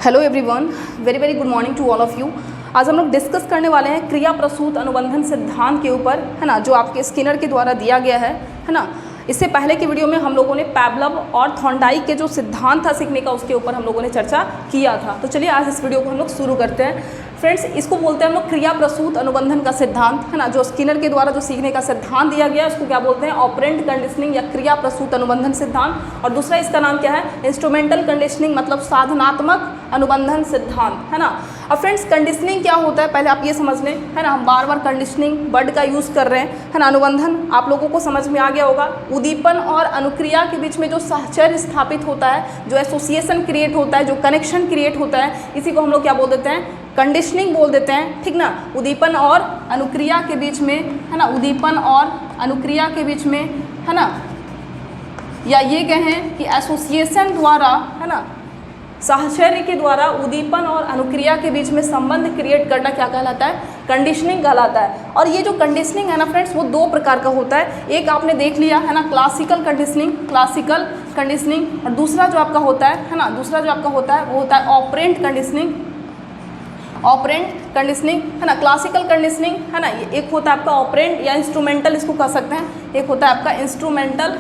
Hello everyone, very very good morning to all of you. आज हम लोग discuss करने वाले हैं क्रिया प्रसूत अनुबंधन सिद्धांत के ऊपर, है ना, जो आपके स्किनर के द्वारा दिया गया है ना। इससे पहले की वीडियो में हम लोगों ने पैवलव और थॉर्नडाइक के जो सिद्धांत था सीखने का, उसके ऊपर हम लोगों ने चर्चा किया था। तो चलिए आज इस वीडियो को हम लोग शुरू करते हैं। फ्रेंड्स, इसको बोलते हैं हम लोग क्रिया प्रसूत अनुबंधन का सिद्धांत, है ना। जो स्किनर के द्वारा जो सीखने का सिद्धांत दिया गया है उसको क्या बोलते हैं? ऑपरेंट कंडीशनिंग या क्रिया प्रसूत अनुबंधन सिद्धांत। और दूसरा इसका नाम क्या है? इंस्ट्रूमेंटल कंडीशनिंग, मतलब साधनात्मक अनुबंधन सिद्धांत, है ना। अब फ्रेंड्स, कंडीशनिंग क्या होता है पहले आप ये समझ लें, है ना। हम बार बार कंडीशनिंग वर्ड का यूज़ कर रहे हैं, है ना। अनुबंधन आप लोगों को समझ में आ गया होगा। उद्दीपन और अनुक्रिया के बीच में जो साहचर्य स्थापित होता है, जो एसोसिएशन क्रिएट होता है, जो कनेक्शन क्रिएट होता है, इसी को हम लोग क्या बोल देते हैं? कंडीशनिंग बोल देते हैं, ठीक ना। उद्दीपन और अनुक्रिया के बीच में, है ना, उद्दीपन और अनुक्रिया के बीच में, है ना, या ये कहें कि एसोसिएशन द्वारा, है ना, साहचर्य के द्वारा उद्दीपन और अनुक्रिया के बीच में संबंध क्रिएट करना क्या कहलाता है? कंडीशनिंग कहलाता है। और ये जो कंडीशनिंग है ना फ्रेंड्स, वो दो प्रकार का होता है। एक आपने देख लिया है ना, क्लासिकल कंडीशनिंग, और दूसरा जो आपका होता है ना, दूसरा जो आपका होता है वो होता है ऑपरेंट कंडीशनिंग, है ना। क्लासिकल कंडीशनिंग, है ना, एक होता है आपका ऑपरेंट या इंस्ट्रूमेंटल, इसको कह सकते हैं। एक होता है आपका इंस्ट्रूमेंटल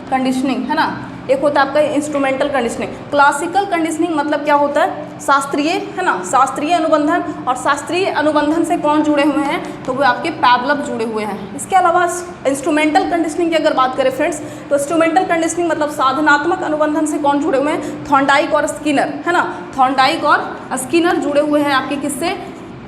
कंडीशनिंग, है ना। एक होता है आपका इंस्ट्रूमेंटल कंडीशनिंग। क्लासिकल कंडीशनिंग मतलब क्या होता है? शास्त्रीय, है ना, शास्त्रीय अनुबंधन। और शास्त्रीय अनुबंधन से कौन जुड़े हुए हैं? तो वो आपके पैवलव जुड़े हुए हैं। इसके अलावा इंस्ट्रूमेंटल कंडीशनिंग की अगर बात करें फ्रेंड्स, तो इंस्ट्रूमेंटल कंडीशनिंग मतलब साधनात्मक अनुबंधन से कौन जुड़े हुए हैं? थॉर्नडाइक और स्किनर, है ना। थॉर्नडाइक और स्किनर जुड़े हुए हैं आपके किससे?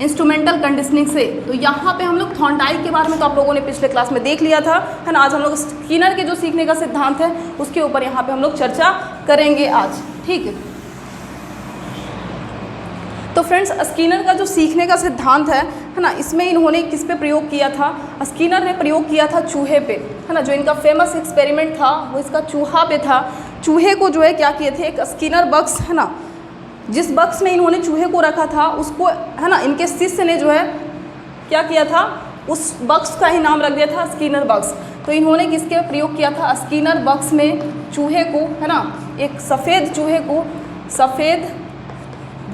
इंस्ट्रूमेंटल कंडीशनिंग से। तो यहाँ पे हम लोग थॉर्नडाइक के बारे में तो आप लोगों ने पिछले क्लास में देख लिया था, है ना। आज हम लोग स्किनर के जो सीखने का सिद्धांत है उसके ऊपर यहाँ पे हम लोग चर्चा करेंगे आज, ठीक है। तो फ्रेंड्स, स्किनर का जो सीखने का सिद्धांत है ना, इसमें इन्होंने किस पे प्रयोग किया था? स्किनर ने प्रयोग किया था चूहे पे, है ना। जो इनका फेमस एक्सपेरिमेंट था वो इसका चूहा पे था। चूहे को जो है क्या किए थे? एक स्किनर बक्स, है ना, जिस बक्स में इन्होंने चूहे को रखा था उसको, है ना, इनके शिष्य ने जो है क्या किया था? उस बक्स का ही नाम रख दिया था स्किनर बक्स। तो इन्होंने किसके प्रयोग किया था? स्किनर बक्स में चूहे को, है ना, एक सफ़ेद चूहे को, सफ़ेद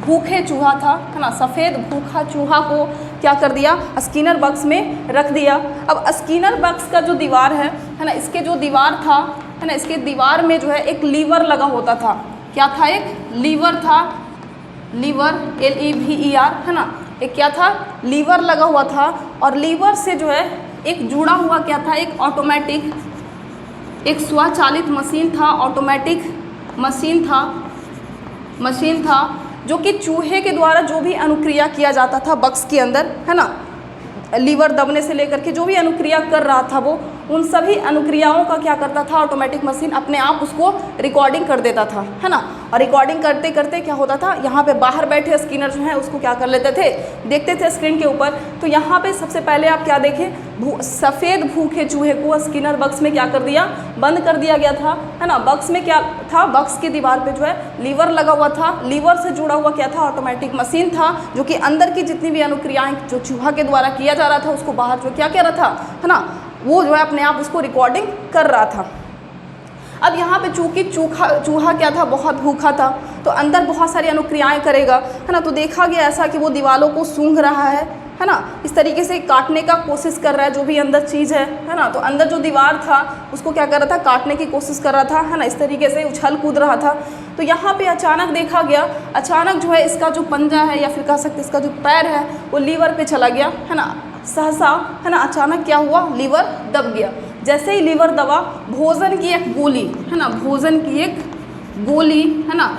भूखे चूहा था, है ना, सफ़ेद भूखा चूहा को क्या कर दिया? स्किनर बक्स में रख दिया। अब स्किनर बक्स का जो दीवार है ना, इसके जो दीवार था, है ना, इसके दीवार में जो है एक लीवर लगा होता था। क्या था? एक लीवर था, लीवर, LEVER, है ना। एक क्या था? लीवर लगा हुआ था। और लीवर से जो है एक जुड़ा हुआ क्या था? एक ऑटोमेटिक, एक स्वचालित मशीन था, ऑटोमेटिक मशीन था जो कि चूहे के द्वारा जो भी अनुक्रिया किया जाता था बक्स के अंदर, है ना, लीवर दबने से लेकर के जो भी अनुक्रिया कर रहा था वो, उन सभी अनुक्रियाओं का क्या करता था? ऑटोमेटिक मशीन अपने आप उसको रिकॉर्डिंग कर देता था, है ना। और रिकॉर्डिंग करते करते क्या होता था? यहाँ पे बाहर बैठे स्किनर जो है उसको क्या कर लेते थे? देखते थे स्क्रीन के ऊपर। तो यहाँ पे सबसे पहले आप क्या देखें? सफ़ेद भूखे चूहे को स्किनर बक्स में क्या कर दिया? बंद कर दिया गया था, है ना। बक्स में क्या था? बक्स की दीवार पे जो है लीवर लगा हुआ था। लीवर से जुड़ा हुआ क्या था? ऑटोमेटिक मशीन था, जो कि अंदर की जितनी भी अनुक्रियाएँ जो चूहा के द्वारा किया जा रहा था उसको बाहर जो क्या कह रहा था, है ना, वो जो है अपने आप उसको रिकॉर्डिंग कर रहा था। अब यहाँ पे चूंकि चूहा क्या था? बहुत भूखा था, तो अंदर बहुत सारी अनुक्रियाएं करेगा, है ना। तो देखा गया ऐसा कि वो दीवारों को सूंघ रहा है ना, इस तरीके से काटने का कोशिश कर रहा है जो भी अंदर चीज़ है ना। तो अंदर जो दीवार था उसको क्या कर रहा था? काटने की कोशिश कर रहा था, है ना, इस तरीके से उछल कूद रहा था। तो यहाँ पे अचानक देखा गया, अचानक जो है इसका जो पंजा है या फिर कह सकते इसका जो पैर है वो लीवर पे चला गया, है ना। सहसा, है ना, अचानक क्या हुआ? लीवर दब गया। जैसे ही लीवर दबा, भोजन की एक गोली, है ना, भोजन की एक गोली, है ना,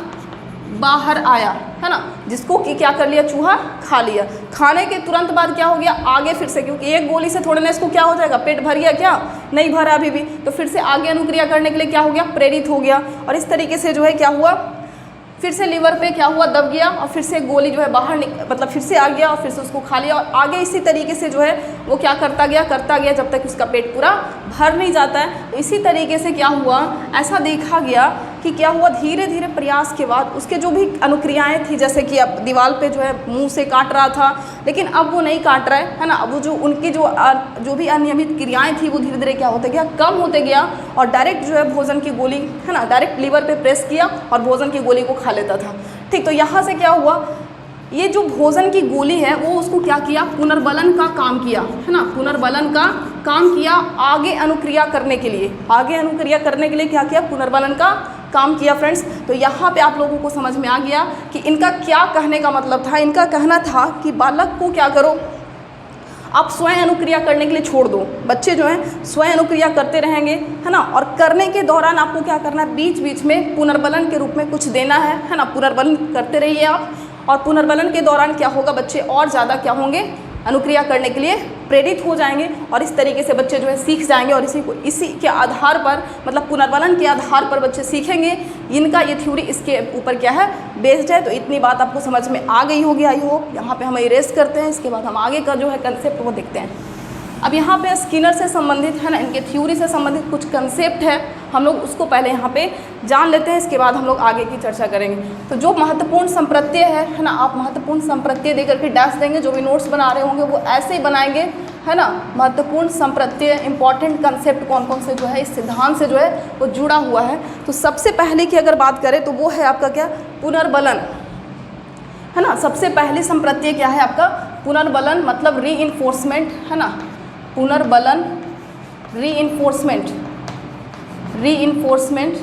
बाहर आया, है ना, जिसको कि क्या कर लिया? चूहा खा लिया। खाने के तुरंत बाद क्या हो गया? आगे फिर से, क्योंकि एक गोली से थोड़े ना इसको क्या हो जाएगा? पेट भर गया क्या? नहीं भरा अभी भी। तो फिर से आगे अनुक्रिया करने के लिए क्या हो गया? प्रेरित हो गया। और इस तरीके से जो है क्या हुआ? फिर से लीवर पे क्या हुआ? दब गया। और फिर से गोली जो है बाहर मतलब फिर से आ गया और फिर से उसको खा लिया। और आगे इसी तरीके से जो है वो क्या करता गया जब तक उसका पेट पूरा भर नहीं जाता है। तो इसी तरीके से क्या हुआ? ऐसा देखा गया कि क्या हुआ, धीरे धीरे प्रयास के बाद उसके जो भी अनुक्रियाएं थी, जैसे कि अब दीवार पे जो है मुंह से काट रहा था, लेकिन अब वो नहीं काट रहा है ना। अब वो जो उनकी जो भी अनियमित क्रियाएं थी वो धीरे धीरे क्या होते गया, कम होते गया, और डायरेक्ट जो है भोजन की गोली है ना, डायरेक्ट लीवर पे प्रेस किया और भोजन की गोली को खा लेता था। ठीक, तो यहाँ से क्या हुआ, ये जो भोजन की गोली है वो उसको क्या किया, पुनर्बलन का काम किया, है ना, पुनर्बलन का काम किया आगे अनुक्रिया करने के लिए। आगे अनुक्रिया करने के लिए क्या किया, पुनर्बलन का काम किया फ्रेंड्स। तो यहाँ पे आप लोगों को समझ में आ गया कि इनका क्या कहने का मतलब था। इनका कहना था कि बालक को क्या करो, आप स्वयं अनुक्रिया करने के लिए छोड़ दो। बच्चे जो हैं स्वयं अनुक्रिया करते रहेंगे, है ना, और करने के दौरान आपको क्या करना है, बीच बीच में पुनर्बलन के रूप में कुछ देना है ना, पुनर्बलन करते रहिए आप। और पुनर्बलन के दौरान क्या होगा, बच्चे और ज़्यादा क्या होंगे, अनुक्रिया करने के लिए प्रेरित हो जाएंगे, और इस तरीके से बच्चे जो है सीख जाएंगे, और इसी के आधार पर, मतलब पुनर्बलन के आधार पर बच्चे सीखेंगे। इनका ये थ्योरी इसके ऊपर क्या है, बेस्ड है। तो इतनी बात आपको समझ में आ गई होगी, आई होप। यहाँ पे हम इरेज करते हैं, इसके बाद हम आगे का जो है कंसेप्ट वो देखते हैं। अब यहाँ पे स्किनर से संबंधित है ना, इनके थ्योरी से संबंधित कुछ कंसेप्ट है, हम लोग उसको पहले यहाँ पे जान लेते हैं, इसके बाद हम लोग आगे की चर्चा करेंगे। तो जो महत्वपूर्ण संप्रत्यय है ना, आप महत्वपूर्ण संप्रत्यय देकर के डैश देंगे, जो भी नोट्स बना रहे होंगे वो ऐसे ही बनाएंगे, है ना। महत्वपूर्ण संप्रत्यय, इंपॉर्टेंट कंसेप्ट कौन कौन से जो है इस सिद्धांत से जो है वो जुड़ा हुआ है। तो सबसे पहले की अगर बात करें तो वो है आपका क्या, पुनर्बलन, है ना। सबसे पहली संप्रत्यय क्या है आपका, पुनर्बलन, मतलब रीइंफोर्समेंट, है ना, पुनर्बलन, रीइंफोर्समेंट, रीइंफोर्समेंट,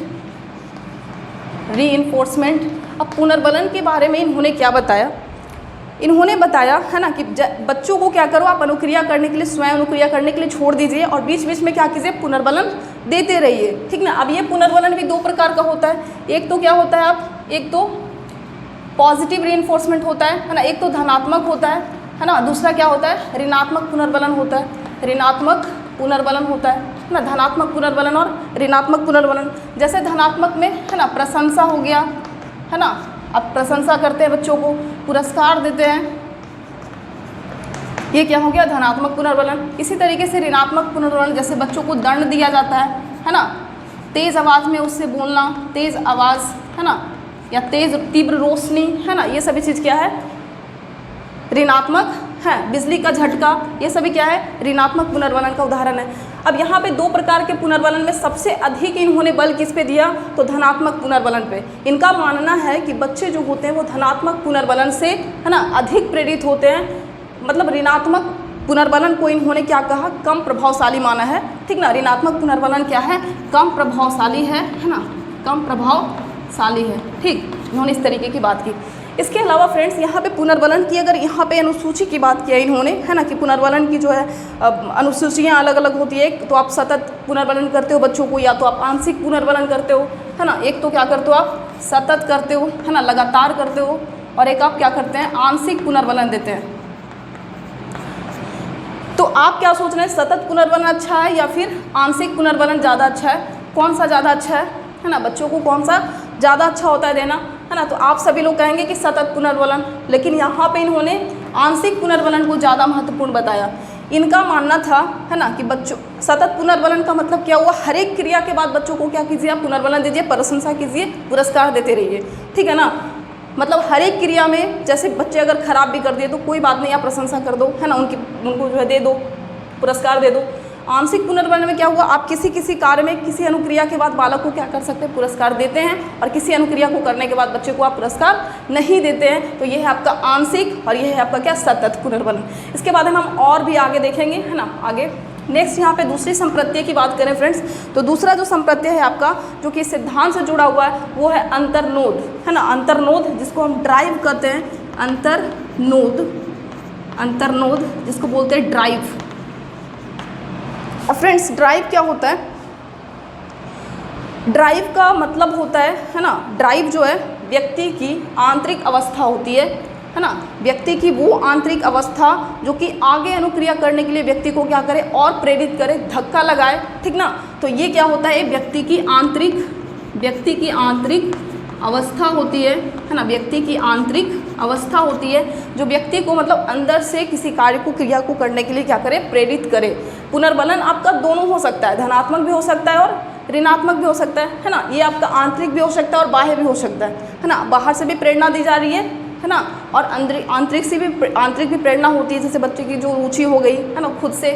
रीइंफोर्समेंट। अब पुनर्बलन के बारे में इन्होंने क्या बताया, इन्होंने बताया है ना कि बच्चों को क्या करो, आप अनुक्रिया करने के लिए, स्वयं अनुक्रिया करने के लिए छोड़ दीजिए, और बीच बीच में क्या कीजिए, पुनर्बलन देते रहिए, ठीक ना। अब ये पुनर्बलन भी दो प्रकार का होता है। एक तो क्या होता है, आप एक तो पॉजिटिव रीइंफोर्समेंट होता है ना, एक तो धनात्मक होता है ना। दूसरा क्या होता है, ऋणात्मक पुनर्बलन होता है, ऋणात्मक पुनर्बलन होता है ना, धनात्मक पुनर्बलन और ऋणात्मक पुनर्बलन। जैसे धनात्मक में है ना, प्रशंसा हो गया, है ना, आप प्रशंसा करते हैं, बच्चों को पुरस्कार देते हैं, ये क्या हो गया, धनात्मक पुनर्बलन। इसी तरीके से ऋणात्मक पुनर्बलन, जैसे बच्चों को दंड दिया जाता है ना, तेज़ आवाज़ में उससे बोलना, तेज़ आवाज़, है ना, या तेज़ तीव्र रोशनी, है ना, ये सभी चीज़ क्या है, ऋणात्मक है। बिजली का झटका, ये सभी क्या है, ऋणात्मक पुनर्बलन का उदाहरण है। अब यहाँ पे दो प्रकार के पुनर्बलन में सबसे अधिक इन्होंने बल किस पे दिया, तो धनात्मक पुनर्बलन पे। इनका मानना है कि बच्चे जो होते हैं वो धनात्मक पुनर्बलन से, है ना, अधिक प्रेरित होते हैं। मतलब ऋणात्मक पुनर्बलन को इन्होंने क्या कहा, कम प्रभावशाली माना है, ठीक ना। ऋणात्मक पुनर्बलन क्या है, कम प्रभावशाली है ना, कम प्रभावशाली है, ठीक। इन्होंने इस तरीके की बात की। इसके अलावा फ्रेंड्स यहाँ पे पुनर्बलन की, अगर यहाँ पे अनुसूची की बात किया इन्होंने, है ना, कि पुनर्बलन की जो है अनुसूचियाँ अलग अलग होती है। तो आप सतत पुनर्बलन करते हो बच्चों को, या तो आप आंशिक पुनर्बलन करते हो, है ना। एक तो क्या करते हो आप सतत करते हो, है ना, लगातार करते हो, और एक आप क्या करते हैं, आंशिक पुनर्बलन देते हैं। तो आप क्या सोच रहे हैं, सतत पुनर्बलन अच्छा है या फिर आंशिक पुनर्बलन ज़्यादा अच्छा है, कौन सा ज़्यादा अच्छा है ना, बच्चों को कौन सा ज़्यादा अच्छा होता है देना, है ना। तो आप सभी लोग कहेंगे कि सतत पुनर्बलन, लेकिन यहाँ पे इन्होंने आंशिक पुनर्बलन को ज़्यादा महत्वपूर्ण बताया। इनका मानना था, है ना, कि बच्चों सतत पुनर्बलन का मतलब क्या हुआ, हर एक क्रिया के बाद बच्चों को क्या कीजिए, आप पुनर्बलन दीजिए, प्रशंसा कीजिए, पुरस्कार देते रहिए, ठीक है ना। मतलब हर एक क्रिया में, जैसे बच्चे अगर खराब भी कर दिए तो कोई बात नहीं, आप प्रशंसा कर दो, है ना, उनको जो है दे दो, पुरस्कार दे दो। आंशिक पुनर्बलन में क्या हुआ, आप किसी कार्य में किसी अनुक्रिया के बाद बालक को क्या कर सकते हैं, पुरस्कार देते हैं, और किसी अनुक्रिया को करने के बाद बच्चे को आप पुरस्कार नहीं देते हैं। तो ये है आपका आंशिक, और ये है आपका क्या, सतत पुनर्बलन। इसके बाद हम और भी आगे देखेंगे, है ना, आगे नेक्स्ट यहाँ पे दूसरी संप्रत्यय की बात करें फ्रेंड्स, तो दूसरा जो संप्रत्यय है आपका, जो कि सिद्धांत से जुड़ा हुआ है, वो है अंतर्नोद, है ना। अंतर्नोद जिसको हम ड्राइव कहते हैं, अंतर्नोद, अंतर्नोद जिसको बोलते हैं ड्राइव। अब फ्रेंड्स ड्राइव क्या होता है, ड्राइव का मतलब होता है ना, ड्राइव जो है व्यक्ति की आंतरिक अवस्था होती है ना, व्यक्ति की वो आंतरिक अवस्था जो कि आगे अनुक्रिया करने के लिए व्यक्ति को क्या करे, और प्रेरित करे, धक्का लगाए, ठीक ना। तो ये क्या होता है, व्यक्ति की आंतरिक अवस्था होती है ना, व्यक्ति की आंतरिक अवस्था होती है जो व्यक्ति को मतलब अंदर से किसी कार्य को, क्रिया को करने के लिए क्या करे, प्रेरित करे। पुनर्बलन आपका दोनों हो सकता है, धनात्मक भी हो सकता है और ऋणात्मक भी हो सकता है ना, ये आपका आंतरिक भी हो सकता है और बाह्य भी हो सकता है ना। बाहर से भी प्रेरणा दी जा रही है ना, और आंतरिक भी प्रेरणा होती है, जैसे बच्चे की जो रुचि हो गई है ना खुद से।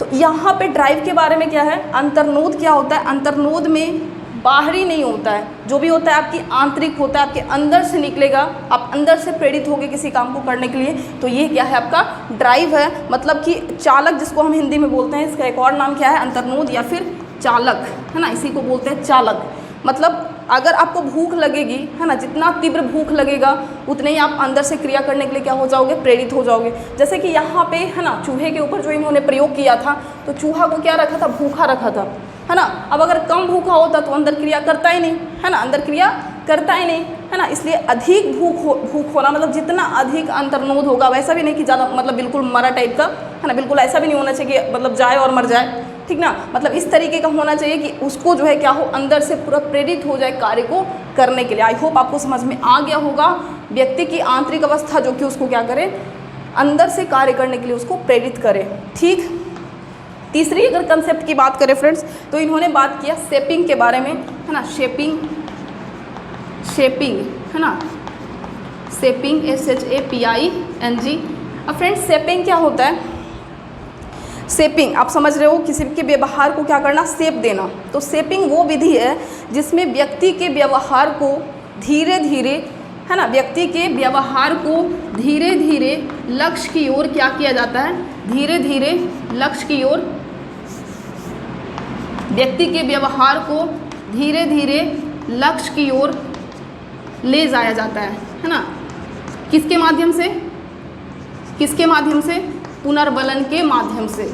तो यहाँ पे ड्राइव के बारे में क्या है, अंतर्नोद क्या होता है, अंतर्नोद में बाहरी नहीं होता है, जो भी होता है आपकी आंतरिक होता है, आपके अंदर से निकलेगा, आप अंदर से प्रेरित होगे किसी काम को करने के लिए। तो ये क्या है, आपका ड्राइव है, मतलब कि चालक जिसको हम हिंदी में बोलते हैं, इसका एक और नाम क्या है, अंतर्नोद या फिर चालक, है ना, इसी को बोलते हैं चालक। मतलब अगर आपको भूख लगेगी, है ना, जितना तीव्र भूख लगेगा उतने ही आप अंदर से क्रिया करने के लिए क्या हो जाओगे, प्रेरित हो जाओगे। जैसे कि यहाँ पे है ना, चूहे के ऊपर जो इन्होंने प्रयोग किया था, तो चूहा को क्या रखा था, भूखा रखा था, है ना। अब अगर कम भूखा होता तो अंदर क्रिया करता ही नहीं, है ना, अंदर क्रिया करता ही नहीं, है ना। इसलिए अधिक भूख होना, मतलब जितना अधिक अंतर्नोद होगा, वैसा भी नहीं कि ज़्यादा मतलब बिल्कुल मरा टाइप का, है ना, बिल्कुल ऐसा भी नहीं होना चाहिए कि मतलब जाए और मर जाए, ठीक ना। मतलब इस तरीके का होना चाहिए कि उसको जो है क्या हो, अंदर से पूरा प्रेरित हो जाए कार्य को करने के लिए। आई होप आपको समझ में आ गया होगा। व्यक्ति की आंतरिक अवस्था जो कि उसको क्या करे, अंदर से कार्य करने के लिए उसको प्रेरित करे, ठीक। तीसरी अगर कंसेप्ट की बात करें फ्रेंड्स, तो इन्होंने बात किया शेपिंग के बारे में, है ना, शेपिंग, है ना, शेपिंग SHAPING। अब फ्रेंड्स शेपिंग क्या होता है, शेपिंग आप समझ रहे हो, किसी के व्यवहार को क्या करना, शेप देना। तो शेपिंग वो विधि है जिसमें व्यक्ति के व्यवहार को धीरे धीरे, है ना, व्यक्ति के व्यवहार को धीरे धीरे लक्ष्य की ओर क्या किया जाता है, धीरे धीरे लक्ष्य की ओर, व्यक्ति के व्यवहार को धीरे धीरे लक्ष्य की ओर ले जाया जाता है ना। किसके माध्यम से, किसके माध्यम से, पुनर्बलन के माध्यम से।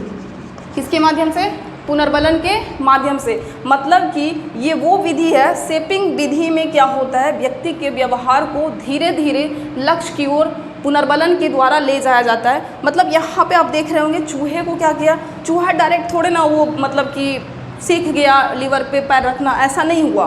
किसके माध्यम से, पुनर्बलन के माध्यम से। मतलब कि ये वो विधि है, शेपिंग विधि में क्या होता है, व्यक्ति के व्यवहार को धीरे धीरे लक्ष्य की ओर पुनर्बलन के द्वारा ले जाया जाता है। मतलब यहाँ पे आप देख रहे होंगे चूहे को क्या किया, चूहा डायरेक्ट थोड़े ना वो मतलब कि सीख गया लीवर पे पैर रखना, ऐसा नहीं हुआ।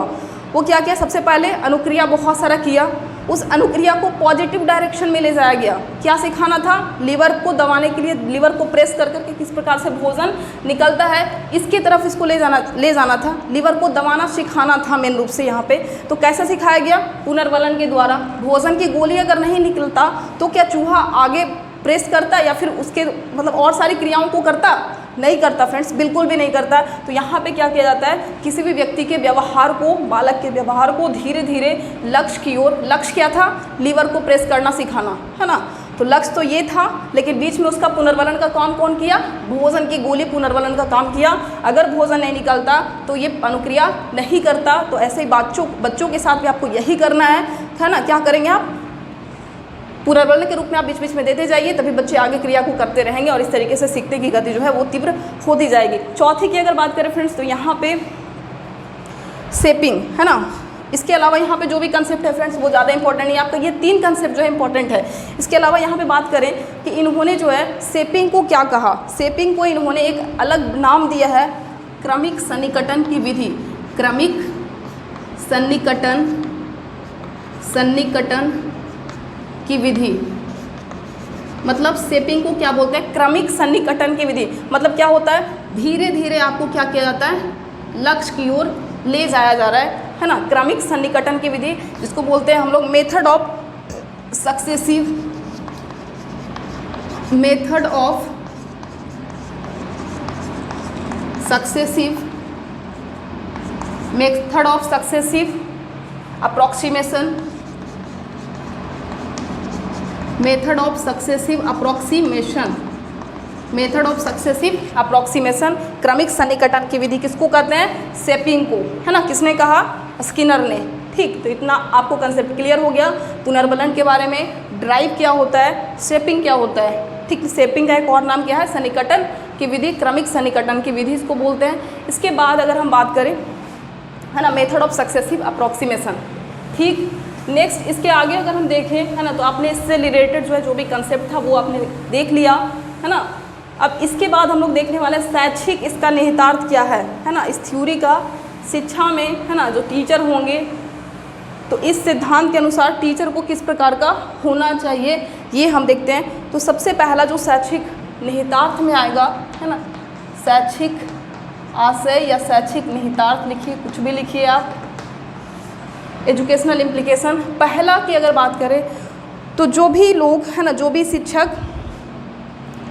वो क्या किया, सबसे पहले अनुक्रिया बहुत सारा किया, उस अनुक्रिया को पॉजिटिव डायरेक्शन में ले जाया गया। क्या सिखाना था, लीवर को दबाने के लिए, लीवर को प्रेस कर करके किस प्रकार से भोजन निकलता है इसकी तरफ इसको ले जाना था, लीवर को दबाना सिखाना था मेन रूप से यहाँ पे। तो कैसे सिखाया गया, पुनर्बलन के द्वारा। भोजन की गोली अगर नहीं निकलता तो क्या चूहा आगे प्रेस करता या फिर उसके मतलब और सारी क्रियाओं को करता, नहीं करता फ्रेंड्स, बिल्कुल भी नहीं करता। तो यहाँ पे क्या किया जाता है, किसी भी व्यक्ति के व्यवहार को, बालक के व्यवहार को धीरे धीरे लक्ष्य की ओर, लक्ष्य क्या था, लीवर को प्रेस करना सिखाना, है ना। तो लक्ष्य तो ये था, लेकिन बीच में उसका पुनर्बलन का काम कौन किया, भोजन की गोली पुनर्बलन का काम किया। अगर भोजन नहीं निकलता तो ये अनुक्रिया नहीं करता। तो ऐसे ही बच्चों के साथ भी आपको यही करना है ना। क्या करेंगे आप, पुनर्बलन के रूप में आप बीच बीच में देते जाइए, तभी बच्चे आगे क्रिया को करते रहेंगे और इस तरीके से सीखने की गति जो है वो तीव्र होती जाएगी। चौथी की अगर बात करें फ्रेंड्स, तो यहाँ पे शेपिंग, है ना। इसके अलावा यहाँ पे जो भी कंसेप्ट है फ्रेंड्स वो ज़्यादा इंपॉर्टेंट नहीं है, आपका ये 3 कंसेप्ट जो है इंपॉर्टेंट है। इसके अलावा यहाँ पे बात करें कि इन्होंने जो है शेपिंग को क्या कहा, शेपिंग को इन्होंने एक अलग नाम दिया है, क्रमिक सन्निकटन की विधि। क्रमिक सन्निकटन की विधि, मतलब शेपिंग को क्या बोलते हैं, क्रमिक सन्निकटन की विधि। मतलब क्या होता है, धीरे धीरे आपको क्या किया जाता है, लक्ष्य की ओर ले जाया जा रहा है ना। क्रमिक सन्निकटन की विधि जिसको बोलते हैं हम लोग method of successive approximation, method of successive approximation, क्रमिक सन्निकटन की विधि किसको कहते हैं, शेपिंग को, है ना। किसने कहा, स्किनर ने, ठीक। तो इतना आपको कंसेप्ट क्लियर हो गया पुनर्बलन के बारे में, ड्राइव क्या होता है, शेपिंग क्या होता है, ठीक। शेपिंग का एक और नाम क्या है, सन्निकटन की विधि, क्रमिक सन्निकटन की विधि इसको बोलते हैं। इसके बाद अगर हम बात करें, है ना, मेथड ऑफ सक्सेसिव अप्रोक्सीमेशन, ठीक। नेक्स्ट इसके आगे अगर हम देखें, है ना, तो आपने इससे रिलेटेड जो है जो भी कंसेप्ट था वो आपने देख लिया, है ना। अब इसके बाद हम लोग देखने वाले शैक्षिक इसका निहितार्थ क्या है ना। इस थ्योरी का शिक्षा में, है ना, जो टीचर होंगे तो इस सिद्धांत के अनुसार टीचर को किस प्रकार का होना चाहिए ये हम देखते हैं। तो सबसे पहला जो शैक्षिक निहितार्थ में आएगा, है ना, शैक्षिक आशय या शैक्षिक निहितार्थ लिखिए, कुछ भी लिखिए आप। एजुकेशनल इम्प्लीकेशन, पहला की अगर बात करें तो जो भी लोग है ना, जो भी शिक्षक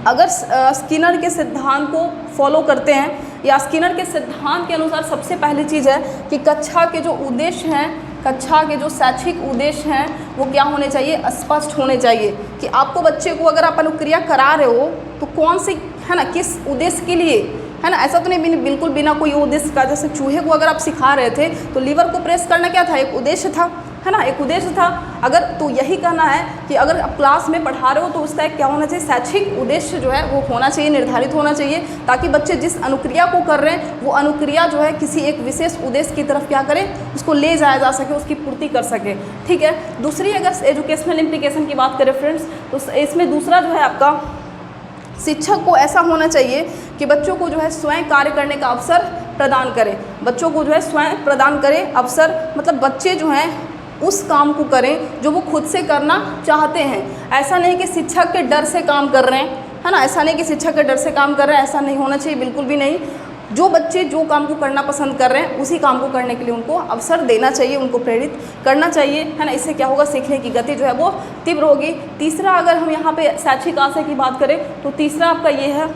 अगर स्किनर के सिद्धांत को फॉलो करते हैं या स्किनर के सिद्धांत के अनुसार, सबसे पहली चीज़ है कि कक्षा के जो उद्देश्य हैं, कक्षा के जो शैक्षिक उद्देश्य हैं वो क्या होने चाहिए, स्पष्ट होने चाहिए। कि आपको बच्चे को अगर आप अनुक्रिया करा रहे हो तो कौन सी है ना, किस उद्देश्य के लिए, है ना। ऐसा तो नहीं बिल्कुल बिना कोई उद्देश्य का, जैसे चूहे को अगर आप सिखा रहे थे तो लीवर को प्रेस करना क्या था, एक उद्देश्य था, है ना, एक उद्देश्य था। अगर तो यही कहना है कि अगर आप क्लास में पढ़ा रहे हो तो उसका एक क्या होना चाहिए, शैक्षिक उद्देश्य जो है वो होना चाहिए, निर्धारित होना चाहिए, ताकि बच्चे जिस अनुक्रिया को कर रहे हैं वो अनुक्रिया जो है किसी एक विशेष उद्देश्य की तरफ क्या करें, उसको ले जाया जा सके, उसकी पूर्ति कर सके। ठीक है। दूसरी अगर एजुकेशनल इम्प्लीकेशन की बात करें फ्रेंड्स, तो इसमें दूसरा जो है आपका, शिक्षक को ऐसा होना चाहिए कि बच्चों को जो है स्वयं कार्य करने का अवसर प्रदान करें। बच्चों को जो है स्वयं प्रदान करें अवसर, मतलब बच्चे जो हैं उस काम को करें जो वो खुद से करना चाहते हैं। ऐसा नहीं कि शिक्षक के डर से काम कर रहे हैं, है ना, ऐसा नहीं कि शिक्षक के डर से काम कर रहे हैं, ऐसा नहीं होना चाहिए, बिल्कुल भी नहीं। जो बच्चे जो काम को करना पसंद कर रहे हैं उसी काम को करने के लिए उनको अवसर देना चाहिए, उनको प्रेरित करना चाहिए, है ना। इससे क्या होगा, सीखने की गति जो है वो तीव्र होगी। तीसरा अगर हम यहाँ पे शैक्षिक आशय की बात करें तो तीसरा आपका ये है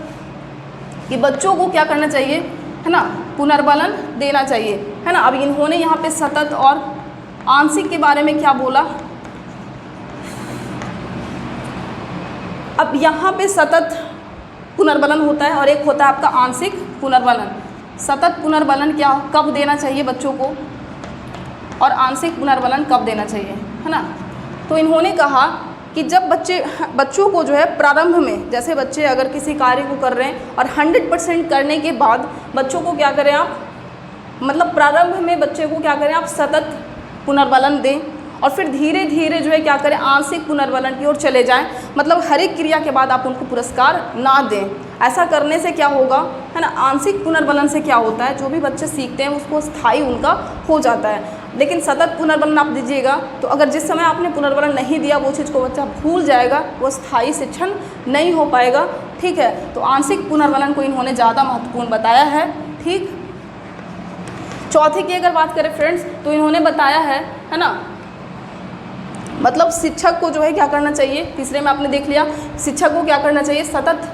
कि बच्चों को क्या करना चाहिए, है ना, पुनर्बलन देना चाहिए, है ना। अब इन्होंने यहाँ पे सतत और आंशिक के बारे में क्या बोला, अब यहाँ पे सतत पुनर्बलन होता है और एक होता है आपका आंशिक पुनर्बलन। सतत पुनर्बलन क्या, कब देना चाहिए बच्चों को, और आंशिक पुनर्बलन कब देना चाहिए, है ना। तो इन्होंने कहा कि जब बच्चों को जो है प्रारंभ में, जैसे बच्चे अगर किसी कार्य को कर रहे हैं और 100% करने के बाद बच्चों को क्या करें आप, मतलब प्रारंभ में बच्चे को क्या करें आप, सतत पुनर्बलन दें और फिर धीरे धीरे जो है क्या करें, आंशिक पुनर्बलन की ओर चले जाएं। मतलब हर एक क्रिया के बाद आप उनको पुरस्कार ना दें। ऐसा करने से क्या होगा, है ना, आंशिक पुनर्बलन से क्या होता है, जो भी बच्चे सीखते हैं उसको स्थायी उनका हो जाता है। लेकिन सतत पुनर्बलन आप दीजिएगा तो अगर जिस समय आपने पुनर्बलन नहीं दिया वो चीज़ को बच्चा भूल जाएगा, वो स्थायी शिक्षण नहीं हो पाएगा। ठीक है। तो आंशिक पुनर्बलन को इन्होंने ज़्यादा महत्वपूर्ण बताया है। ठीक। चौथे की अगर बात करें फ्रेंड्स तो इन्होंने बताया है ना, मतलब शिक्षक को जो है क्या करना चाहिए, तीसरे में आपने देख लिया, शिक्षक को क्या करना चाहिए, सतत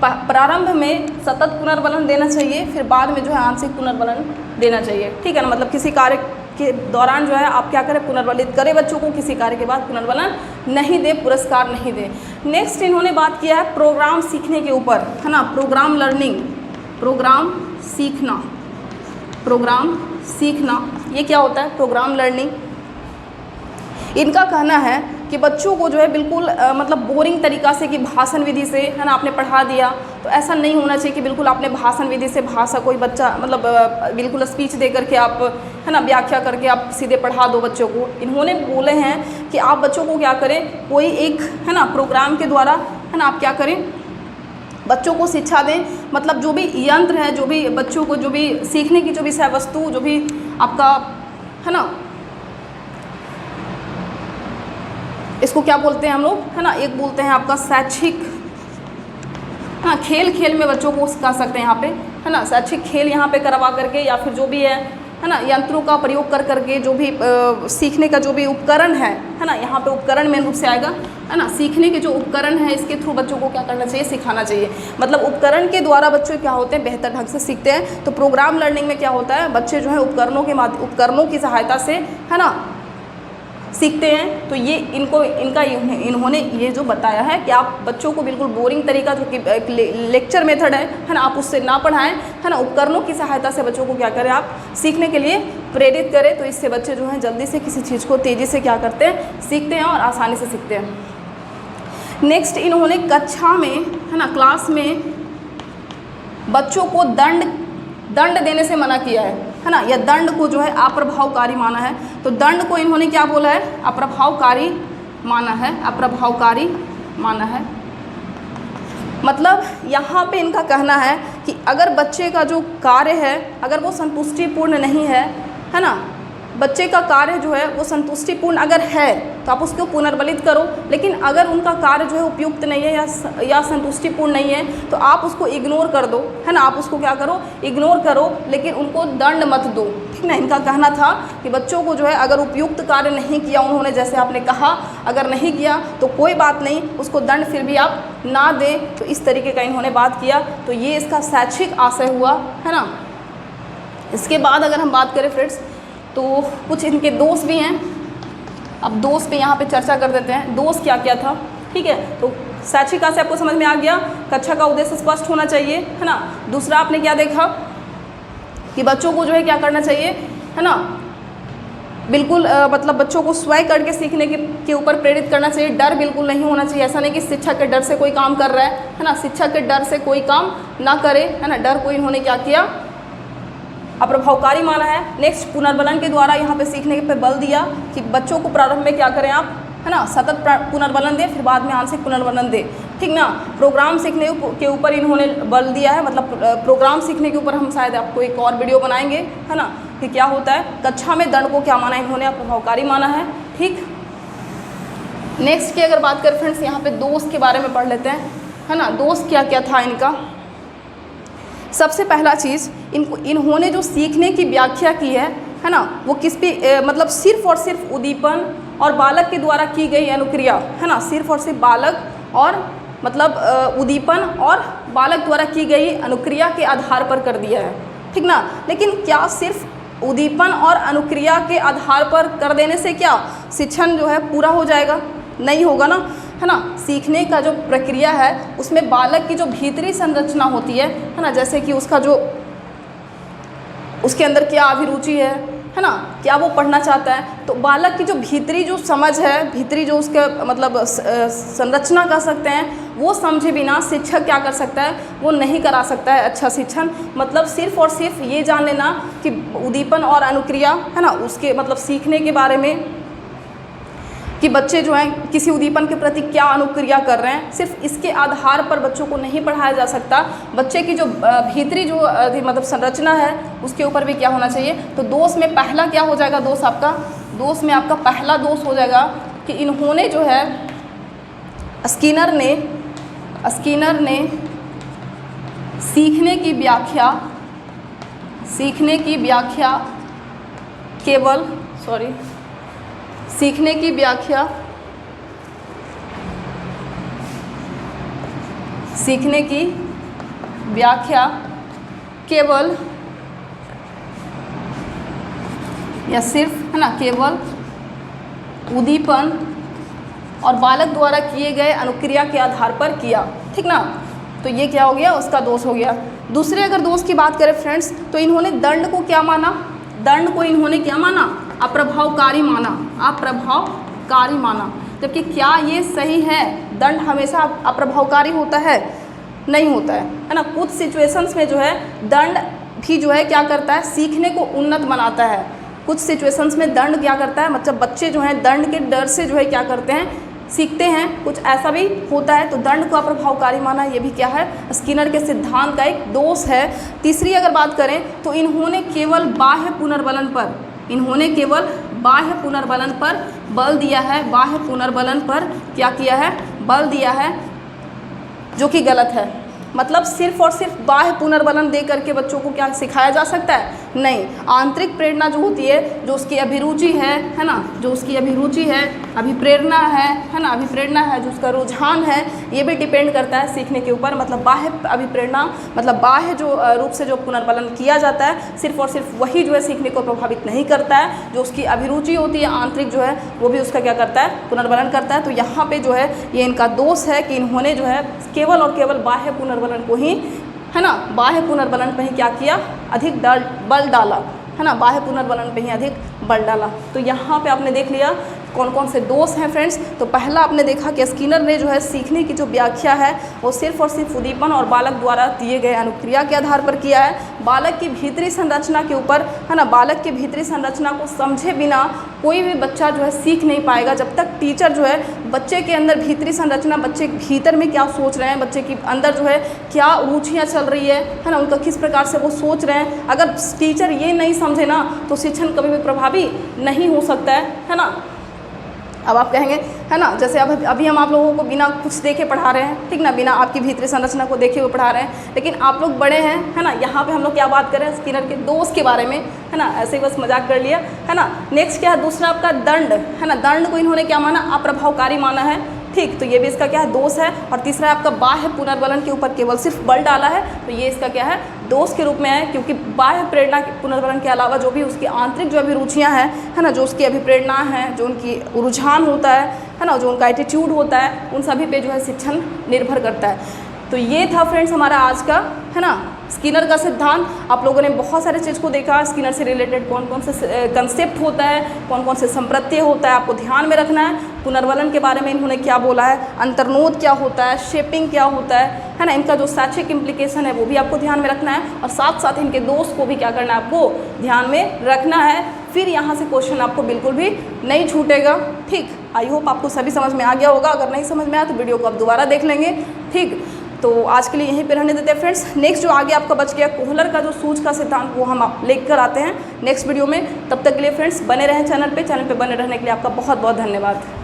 प्रारंभ में सतत पुनर्बलन देना चाहिए, फिर बाद में जो है आंशिक पुनर्बलन देना चाहिए। ठीक है ना। मतलब किसी कार्य के दौरान जो है आप क्या करें, पुनर्बलित करें बच्चों को, किसी कार्य के बाद पुनर्बलन नहीं दे, पुरस्कार नहीं दे। नेक्स्ट इन्होंने बात किया है प्रोग्राम सीखने के ऊपर, है ना, प्रोग्राम लर्निंग, प्रोग्राम सीखना, प्रोग्राम सीखना, ये क्या होता है प्रोग्राम लर्निंग। इनका कहना है कि बच्चों को जो है बिल्कुल मतलब बोरिंग तरीक़ा से कि भाषण विधि से, है ना, आपने पढ़ा दिया, तो ऐसा नहीं होना चाहिए कि बिल्कुल आपने भाषण विधि से भाषा कोई बच्चा मतलब बिल्कुल स्पीच दे करके आप, है ना, व्याख्या करके आप सीधे पढ़ा दो बच्चों को। इन्होंने बोले हैं कि आप बच्चों को क्या करें, कोई एक, है ना, प्रोग्राम के द्वारा, है ना, आप क्या करें, बच्चों को शिक्षा दें। मतलब जो भी यंत्र है, जो भी बच्चों को जो भी सीखने की जो भी विषय वस्तु, जो भी आपका, है ना, इसको क्या बोलते हैं हम लोग, है ना, एक बोलते हैं आपका शैक्षिक, हाँ, खेल खेल में बच्चों को सिखा सकते हैं यहाँ पे, है ना, शैक्षिक खेल यहाँ पे करवा करके, या फिर जो भी है ना, यंत्रों का प्रयोग कर करके जो भी सीखने का जो भी उपकरण है ना, यहाँ पे उपकरण मेन रूप से आएगा, है ना, सीखने के जो उपकरण है इसके थ्रू बच्चों को क्या करना चाहिए, सिखाना चाहिए। मतलब उपकरण के द्वारा बच्चे क्या होते हैं, बेहतर ढंग से सीखते हैं। तो प्रोग्राम लर्निंग में क्या होता है, बच्चे जो है उपकरणों की सहायता से, है ना, सीखते हैं। तो ये इन्होंने ये जो बताया है कि आप बच्चों को बिल्कुल बोरिंग तरीका जो कि लेक्चर मेथड है ना, आप उससे ना पढ़ाएं, है ना, उपकरणों की सहायता से बच्चों को क्या करें, आप सीखने के लिए प्रेरित करें। तो इससे बच्चे जो हैं जल्दी से किसी चीज़ को तेज़ी से क्या करते हैं, सीखते हैं और आसानी से सीखते हैं। नेक्स्ट इन्होंने कक्षा में, है ना, क्लास में बच्चों को दंड देने से मना किया है ना, या दंड को जो है अप्रभावकारी माना है। तो दंड को इन्होंने क्या बोला है, अप्रभावकारी माना है, अप्रभावकारी माना है। मतलब यहाँ पे इनका कहना है कि अगर बच्चे का जो कार्य है अगर वो संतुष्टिपूर्ण नहीं है ना, बच्चे का कार्य जो है वो संतुष्टिपूर्ण अगर है तो आप उसको पुनर्बलित करो, लेकिन अगर उनका कार्य जो है उपयुक्त नहीं है या संतुष्टिपूर्ण नहीं है तो आप उसको इग्नोर कर दो, है ना। आप उसको क्या करो, इग्नोर करो, लेकिन उनको दंड मत दो, ठीक ना। इनका कहना था कि बच्चों को जो है अगर उपयुक्त कार्य नहीं किया उन्होंने, जैसे आपने कहा, अगर नहीं किया तो कोई बात नहीं, उसको दंड फिर भी आप ना दें। तो इस तरीके का इन्होंने बात किया। तो ये इसका शैक्षिक आशय हुआ, है ना। इसके बाद अगर हम बात करें फ्रेंड्स तो कुछ इनके दोष भी हैं। अब दोष पे यहाँ पे चर्चा कर देते हैं, दोष क्या क्या था, ठीक है। तो शैक्षिक आशय आपको समझ में आ गया, कक्षा का उद्देश्य स्पष्ट होना चाहिए, है ना। दूसरा आपने क्या देखा कि बच्चों को जो है क्या करना चाहिए, है ना, बिल्कुल मतलब बच्चों को स्वयं करके सीखने के ऊपर प्रेरित करना चाहिए। डर बिल्कुल नहीं होना चाहिए। ऐसा नहीं कि शिक्षक के डर से कोई काम कर रहा है ना, शिक्षक के डर से कोई काम ना करे, है ना। डर को इन्होंने क्या किया, अप्रभावकारी माना है। नेक्स्ट, पुनर्बलन के द्वारा यहाँ पे सीखने पे बल दिया कि बच्चों को प्रारंभ में क्या करें आप, है ना, सतत पुनर्बलन दें, फिर बाद में आंशिक पुनर्बलन दें, ठीक ना। प्रोग्राम सीखने के ऊपर इन्होंने बल दिया है, मतलब प्रोग्राम सीखने के ऊपर हम शायद आपको एक और वीडियो बनाएंगे, है ना, कि क्या होता है। कक्षा में दंड को क्या माना है इन्होंने, अप्रभावकारी माना है, ठीक। नेक्स्ट की अगर बात करें फ्रेंड्स, यहाँ पे दोष के बारे में पढ़ लेते हैं, है ना। दोष क्या क्या था इनका। सबसे पहला चीज़, इन्होंने जो सीखने की व्याख्या की है ना, वो किस पे मतलब सिर्फ और सिर्फ उद्दीपन और बालक के द्वारा की गई अनुक्रिया, है ना, सिर्फ और सिर्फ बालक और मतलब उद्दीपन और बालक द्वारा की गई अनुक्रिया के आधार पर कर दिया है, ठीक ना। लेकिन क्या सिर्फ उद्दीपन और अनुक्रिया के आधार पर कर देने से क्या शिक्षण जो है पूरा हो जाएगा? नहीं होगा ना, है ना। सीखने का जो प्रक्रिया है उसमें बालक की जो भीतरी संरचना होती है ना, जैसे कि उसका जो उसके अंदर क्या अभिरुचि है ना, क्या वो पढ़ना चाहता है, तो बालक की जो भीतरी जो समझ है, भीतरी जो उसका मतलब संरचना कह सकते हैं, वो समझे बिना शिक्षक क्या कर सकता है, वो नहीं करा सकता है अच्छा शिक्षण। मतलब सिर्फ और सिर्फ ये जान लेना कि उद्दीपन और अनुक्रिया, है ना, उसके मतलब सीखने के बारे में कि बच्चे जो हैं किसी उद्दीपन के प्रति क्या अनुक्रिया कर रहे हैं, सिर्फ इसके आधार पर बच्चों को नहीं पढ़ाया जा सकता। बच्चे की जो भीतरी जो मतलब संरचना है उसके ऊपर भी क्या होना चाहिए। तो दोष में पहला क्या हो जाएगा, दोष में आपका पहला दोष हो जाएगा कि इन्होंने जो है स्किनर ने सीखने की व्याख्या केवल सीखने की व्याख्या केवल या सिर्फ, है ना, केवल उद्दीपन और बालक द्वारा किए गए अनुक्रिया के आधार पर किया, ठीक ना। तो ये क्या हो गया, उसका दोष हो गया। दूसरे अगर दोष की बात करें फ्रेंड्स, तो इन्होंने दंड को क्या माना, दंड को इन्होंने क्या माना, अप्रभावकारी माना। जबकि क्या ये सही है, दंड हमेशा अप्रभावकारी होता है? नहीं होता है ना। कुछ सिचुएशंस में जो है दंड भी जो है क्या करता है, सीखने को उन्नत बनाता है। कुछ सिचुएशंस में दंड क्या करता है, मतलब बच्चे जो हैं दंड के डर से जो है क्या करते हैं, सीखते हैं, कुछ ऐसा भी होता है। तो दंड को अप्रभावकारी माना, ये भी क्या है, स्किनर के सिद्धांत का एक दोष है। तीसरी अगर बात करें तो इन्होंने केवल बाह्य पुनर्बलन पर बल दिया है, बाह्य पुनर्बलन पर क्या किया है, बल दिया है, जो कि गलत है। मतलब सिर्फ और सिर्फ बाह्य पुनर्बलन दे करके बच्चों को क्या सिखाया जा सकता है? नहीं। आंतरिक प्रेरणा जो होती है, जो उसकी अभिरुचि है ना, जो उसकी अभिरुचि है, अभिप्रेरणा है ना, अभिप्रेरणा है, जो उसका रुझान है, ये भी डिपेंड करता है सीखने के ऊपर। मतलब बाह्य अभिप्रेरणा, मतलब बाह्य जो रूप से जो पुनर्बलन किया जाता है, सिर्फ और सिर्फ वही जो है सीखने को प्रभावित नहीं करता है। जो उसकी अभिरुचि होती है आंतरिक जो है, वो भी उसका क्या करता है, पुनर्बलन करता है। तो यहाँ पे जो है ये इनका दोष है कि इन्होंने जो है केवल और केवल बाह्य पुनर्बलन को ही, है ना, बाह्य पुनर्बलन पे ही क्या किया, अधिक बल डाला, है ना, बाह्य पुनर्बलन पे ही अधिक बल डाला। तो यहाँ पे आपने देख लिया कौन कौन से दोष हैं फ्रेंड्स? तो पहला आपने देखा कि स्किनर ने जो है सीखने की जो व्याख्या है वो सिर्फ और सिर्फ उद्दीपन और बालक द्वारा दिए गए अनुक्रिया के आधार पर किया है। बालक की भीतरी संरचना के ऊपर, है ना, बालक की भीतरी संरचना को समझे बिना कोई भी बच्चा जो है सीख नहीं पाएगा। जब तक टीचर जो है बच्चे के अंदर भीतरी संरचना, बच्चे के भीतर में क्या सोच रहे हैं, बच्चे के अंदर जो है क्या रुचियाँ चल रही है ना, उनका किस प्रकार से वो सोच रहे हैं, अगर टीचर ये नहीं समझे ना तो शिक्षण कभी भी प्रभावी नहीं हो सकता है ना। अब आप कहेंगे, है ना, जैसे अब अभी हम आप लोगों को बिना कुछ देखे पढ़ा रहे हैं, ठीक ना, बिना आपकी भीतरी संरचना को देखे हुए पढ़ा रहे हैं, लेकिन आप लोग बड़े हैं, है ना। यहाँ पे हम लोग क्या बात कर रहे हैं? स्किनर के दोष के बारे में, है ना, ऐसे ही बस मजाक कर लिया, है ना। नेक्स्ट क्या है? दूसरा आपका दंड, है ना। दंड को इन्होंने क्या माना? अप्रभावकारी माना है, ठीक। तो ये भी इसका क्या है? दोष है। और तीसरा है आपका बाह्य पुनर्बलन के ऊपर केवल सिर्फ बल डाला है, तो ये इसका क्या है? दोष के रूप में है, क्योंकि बाह्य प्रेरणा के पुनर्बलन के अलावा जो भी उसकी आंतरिक जो अभिरुचियाँ हैं, है ना, जो उसकी अभिप्रेरणा है, जो उनकी रुझान होता है ना, जो उनका एटीट्यूड होता है, उन सभी पे जो है शिक्षण निर्भर करता है। तो ये था फ्रेंड्स हमारा आज का, है ना, स्किनर का सिद्धांत। आप लोगों ने बहुत सारे चीज़ को देखा, स्किनर से रिलेटेड कौन कौन से कंसेप्ट होता है, कौन कौन से संप्रत्यय होता है, आपको ध्यान में रखना है। पुनर्वलन के बारे में इन्होंने क्या बोला है, अंतर्नोद क्या होता है, शेपिंग क्या होता है ना, इनका जो शैक्षिक इम्प्लीकेशन है वो भी आपको ध्यान में रखना है, और साथ साथ इनके दोष को भी क्या करना है, आपको ध्यान में रखना है। फिर यहाँ से क्वेश्चन आपको बिल्कुल भी नहीं छूटेगा, ठीक। आई होप आपको सभी समझ में आ गया होगा। अगर नहीं समझ में आया तो वीडियो को आप दोबारा देख लेंगे, ठीक। तो आज के लिए यहीं पे रहने देते हैं फ्रेंड्स। नेक्स्ट जो आगे आपका बच गया कोहलर का जो सूज का सिद्धांत, वो हम आप लेकर आते हैं नेक्स्ट वीडियो में। तब तक के लिए फ्रेंड्स बने रहें चैनल पे बने रहने के लिए आपका बहुत बहुत धन्यवाद।